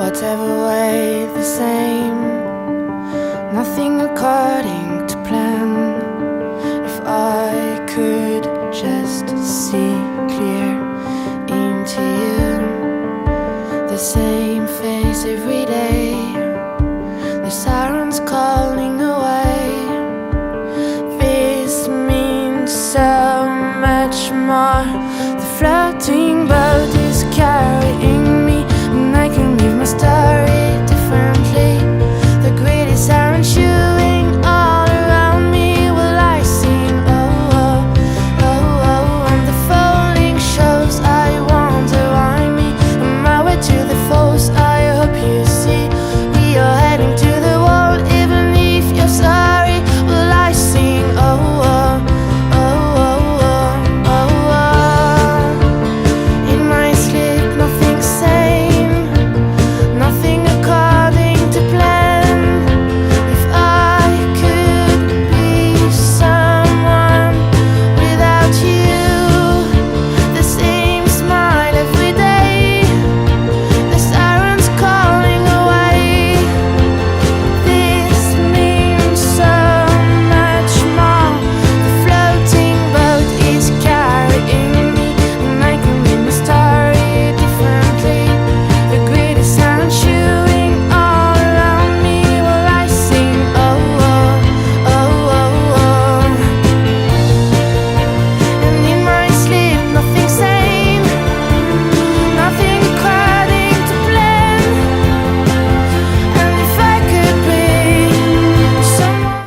whatever way the same, nothing according to plan. If I could just see clear into you, the same face every day, the sirens calling away. This means so much more. The floating boat is carrying